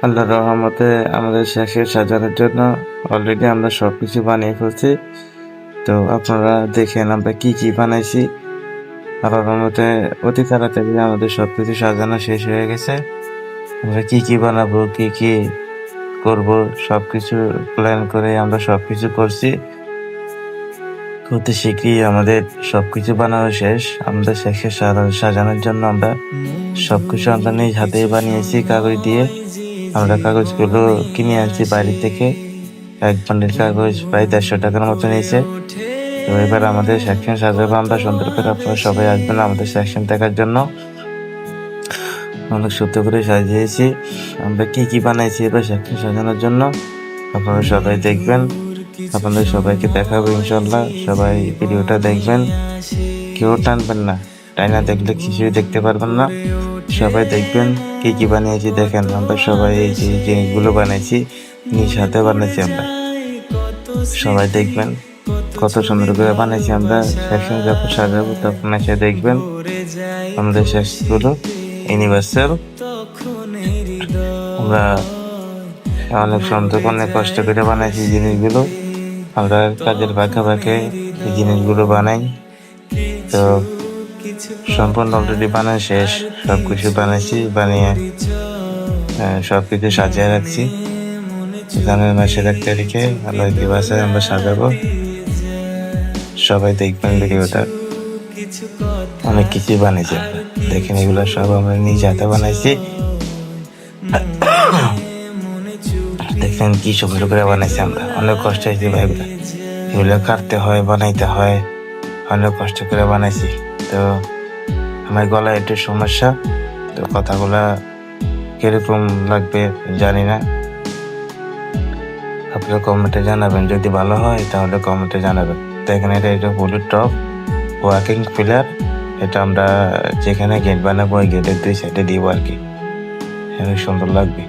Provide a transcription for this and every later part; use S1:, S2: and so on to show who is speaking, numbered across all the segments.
S1: আল্লাহর রহমতে আমাদের শেষে সাজানোর জন্য অলরেডি আমরা সবকিছু বানিয়ে ফেলছি। তো আপনারা দেখেন আমরা কি কি বানাইছি। আল্লাহর রহমতে অতি তাড়াতাড়ি আমাদের সবকিছু সাজানো শেষ হয়ে গেছে। আমরা কি কি বানাবো, কি কি করব, সবকিছু প্ল্যান করে আমরা সবকিছু করছি। অতি শীঘ্রই আমাদের সবকিছু বানানো শেষ। আমাদের শেষে সাজানোর জন্য আমরা সবকিছু আমরা নিজ হাতেই বানিয়েছি কাগজ দিয়ে। আমরা কাগজগুলো কিনে আনছি বাইরে থেকে। এক বান্ডিল কাগজ প্রায় 150 টাকার মতো নিয়েছে। তো এবার আমাদের সেকশন সাজাবো আমরা সুন্দর করে। আপনারা সবাই আসবেন আমাদের সেকশন দেখার জন্য। অনেক সুন্দর করে সাজিয়েছি। আমরা কি কি বানাইছি এবার সেকশন সাজানোর জন্য আপনারা সবাই দেখবেন। আপনাদের সবাইকে দেখাবো ইনশাল্লাহ। সবাই ভিডিওটা দেখবেন, কেউ টানবেন না। টাইনা দেখলে কিছুই দেখতে পারবেন না। সবাই দেখবেন কি কি বানিয়েছি। দেখেন আমরা সবাই এই যে জিনিসগুলো বানাইছি নিজ হাতে বানাইছি আমরা। সবাই দেখবেন কত সুন্দর করে বানাইছি আমরা। সেকশন যখন সাজাবো তখন এসে দেখবেন আমাদের শেষগুলো ইউনিভার্সাল। আমরা অনেক সুন্দর অনেক কষ্ট করে বানাইছি জিনিসগুলো। আমরা কাজের ফাঁকে ফাঁকে এই জিনিসগুলো বানাই। তো সম্পূর্ণ অলরেডি বানানো শেষ। সবকিছু বানাইছি, বানিয়ে সবকিছু সাজিয়ে রাখছি। জানুয়ারি মাসের 1 তারিখে আল্লাহ দিবসে আমরা সাজাবো। সবাই দেখবেন ভিডিওটা। অনেক কিছু বানিয়েছি আমরা। দেখেন এগুলো সব আমরা নিজ হাতে বানাইছি। দেখেন কি সুন্দর করে বানাইছি আমরা। অনেক কষ্ট হয়েছে ভাই, এগুলো কাটতে হয়, বানাইতে হয়, অনেক কষ্ট করে বানাইছি। তো আমার গলায় একটু সমস্যা, তো কথাগুলা কিরকম লাগবে জানি না। আপনারা কমেন্টে জানাবেন, যদি ভালো হয় তাহলে কমেন্টে জানাবেন। তো এখানে এটা হলুদ টপ ওয়ার্কিং পিলার। এটা আমরা যেখানে গেট বানাবো ওই গেটের 2 সাইডে দিব আর কি। অনেক সুন্দর লাগবে।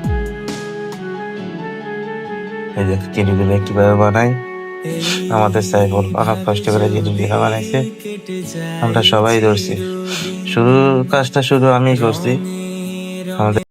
S1: এই যে জিনিসগুলো কিভাবে বানাই আমাদের সাইফুল অনেক কষ্ট করে জিনিসগুলো বানাইছে। আমরা সবাই ধরছি, শুরু কাজটা শুরু আমি করছি। আমাদের